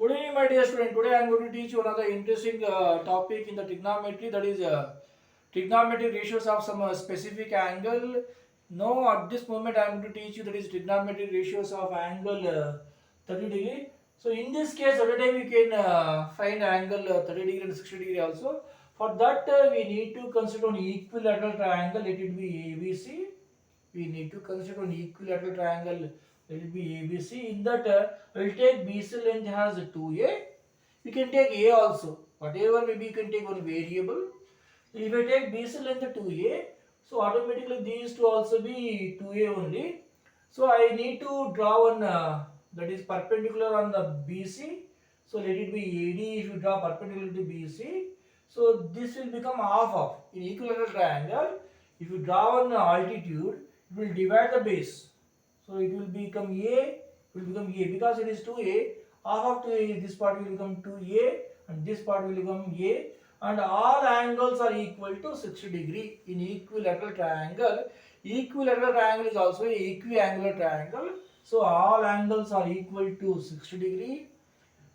Good evening, my dear student. Today I am going to teach you another interesting topic in the trigonometry, that is trigonometric ratios of some specific angle. Now, at this moment, I am going to teach you that is trigonometric ratios of angle 30 degree. So, in this case, at a time you can find angle 30 degree and 60 degree also. For that, we need to consider an equilateral triangle. Let it be ABC. We need to consider an equilateral triangle. Let it be ABC. In that, we'll take BC length has 2A. We can take A also. Whatever maybe you can take one variable. If I take BC length 2A, so automatically these two also be 2A only. So I need to draw one that is perpendicular on the BC. So let it be AD if you draw perpendicular to BC. So this will become half of in equilateral triangle. If you draw one altitude, it will divide the base. So it will become A, because it is 2A. Half of 2A, this part will become 2A and this part will become A, and all angles are equal to 60 degree in equilateral triangle. Equilateral triangle is also a equiangular triangle. So all angles are equal to 60 degree.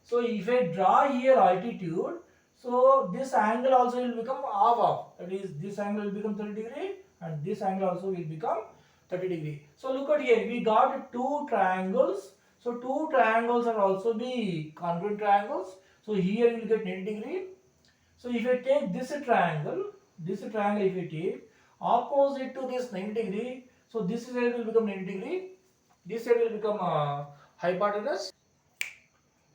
So if I draw here altitude, so this angle also will become half of. That is, this angle will become 30 degree and this angle also will become 30 degree. So look at here, we got two triangles. So two triangles are also be congruent triangles. So here you will get 90 degree. So if I take this triangle if I take opposite to this 90 degree, so this side will become 90 degree. This side will become hypotenuse.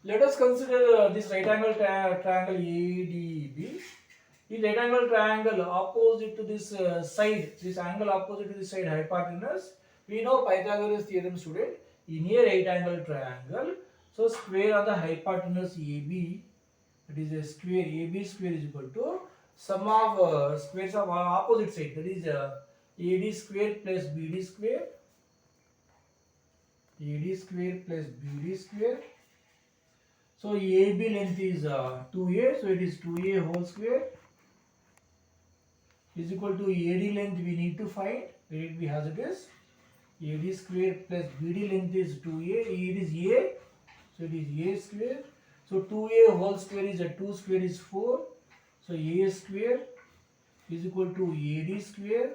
Let us consider this right angle triangle ADB. In right angle triangle opposite to this side, this angle opposite to this side hypotenuse, we know Pythagoras theorem, student. In a right angle triangle, so square of the hypotenuse AB, that is a square, AB square is equal to sum of squares of opposite side, that is AD square plus BD square, AD square plus BD square. So AB length is 2A, so it is 2A whole square is equal to AD length we need to find. Let it be as it is. AD square plus BD length is 2A. It is A, so it is A square. So 2A whole square is 2 square is 4. So A square is equal to AD square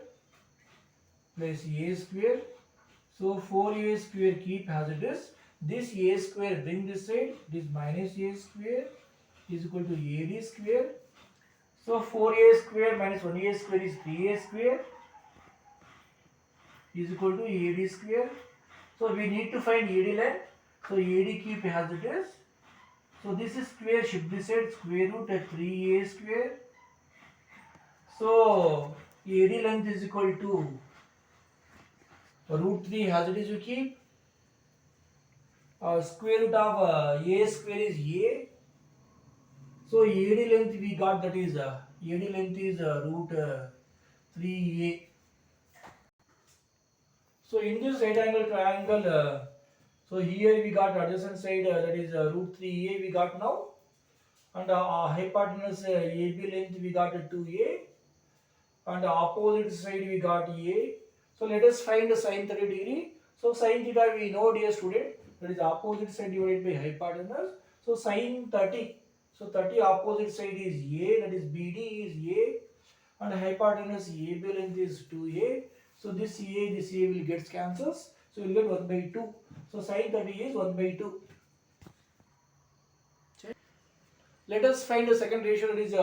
plus A square. So 4A square keep as it is. This A square bring this side. This minus A square is equal to AD square. So 4A square minus 1A square is 3A square is equal to AD square. So we need to find AD length. So AD keep as it is. So this is square, shift this side, square root at 3A square. So AD length is equal to root 3 as it is you keep. Square root of A square is A. So AD length we got, that is AD length is root 3A. So in this right angle triangle, so here we got adjacent side, that is root 3A we got now, and hypotenuse AB length we got 2A, and opposite side we got A. So let us find the sine 30 degree. So sine theta we know, dear student, that is opposite side divided by hypotenuse. So sine 30, so 30 opposite side is A, that is BD is A, and hypotenuse AB length is 2A. So this A will get cancels. So you will get 1 by 2. So sine 30 is 1 by 2. Let us find the second ratio, that is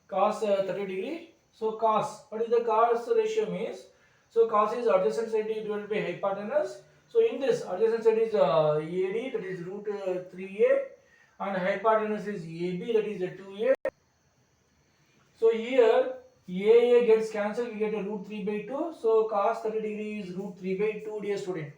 cos 30 degree. So cos, what is the cos ratio means? So cos is adjacent side divided by hypotenuse. So in this adjacent side is AD, that is root 3A, and hypotenuse is AB, that is 2A. So here AA gets cancelled, we get a root 3 by 2. So cos 30 degree is root 3 by 2, dear student.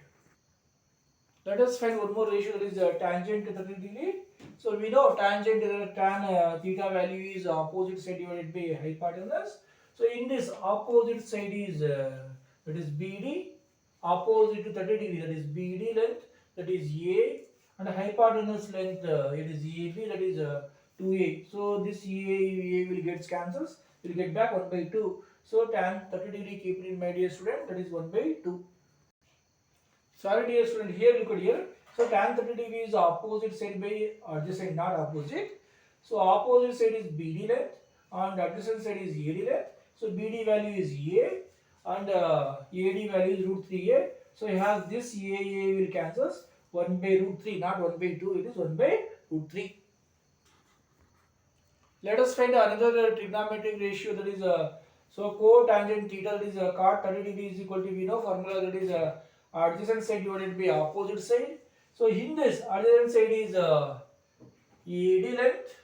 Let us find one more ratio, that is tangent to 30 degree. So we know tangent tan theta value is opposite side divided by hypotenuse. So in this opposite side is that is BD, opposite to 30 degree, that is BD length, that is A, and hypotenuse length it is AB, that is 2A. So this A will get cancels, we will get back 1 by 2. So tan 30 degree, keep it in my dear student, that is 1 by 2. Sorry dear student, here look at here. So tan 30 degree is opposite side by adjacent, not opposite. So opposite side is BD length and adjacent side is AD length. So BD value is A and AD value is root 3A. So you have this A will cancels 1 by root 3, not 1 by 2, it is 1 by root 3. Let us find another trigonometric ratio, that is so cotangent theta, that is cot 30 degree is equal to, we know formula, that is adjacent side divided by opposite side. So in this adjacent side is AD length,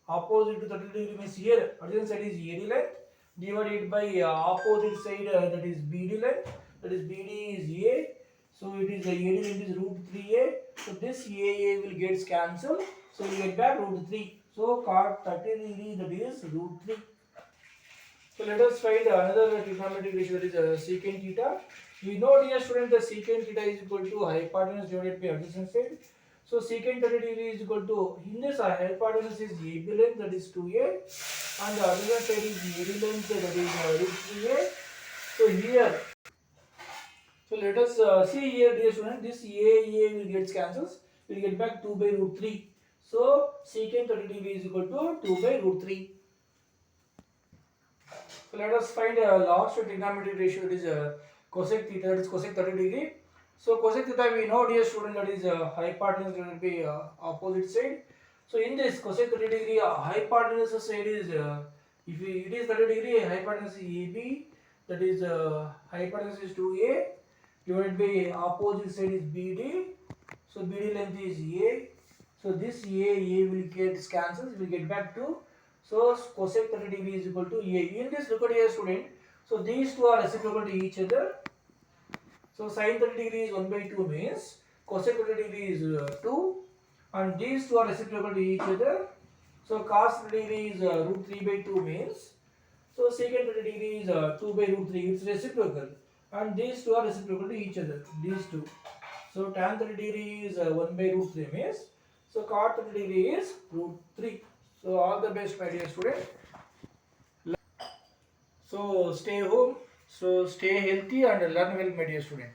opposite to 30 degree means here adjacent side is AD length divided by opposite side, that is BD length, that is BD is A. So it is AD length is root 3A. So this A will get cancelled. So you get back root 3. So cot 30 degree, that is root 3. So let us find another trigonometric ratio, that is secant theta. We know, dear student, the secant theta is equal to hypotenuse divided by adjacent side. So secant 30 degree is equal to, in this hypotenuse is AB length, that is 2A, and the adjacent side is AD length, that is root 3A. So here, so let us see here, dear student, this A will get cancels. We will get back 2 by root 3. So secant 30 degree is equal to 2 by root 3. So let us find a last trigonometric ratio, that is cosec theta, that is cosec 30 degree. So cosec theta we know, dear student, that is hypotenuse divided by opposite side. So in this cosec 30 degree, hypotenuse side is, if it is 30 degree, hypotenuse is AB, that is hypotenuse is 2A divided by opposite side is BD. So BD length is A. So this A will get cancels, will get back to. So cosec 30 degree is equal to A. In this, look at here, student. So these two are reciprocal to each other. So sin 30 degree is 1 by 2 means cosec 30 degree is 2, and these two are reciprocal to each other. So cos 30 degree is root 3 by 2 means, so secant 30 degree is 2 by root 3, it's reciprocal, and these two are reciprocal to each other, these two. So tan 30 degree is 1 by root 3 means, so cot 30 degree is root 3. So all the best, my dear student. So stay home, so stay healthy and learn well, my dear student.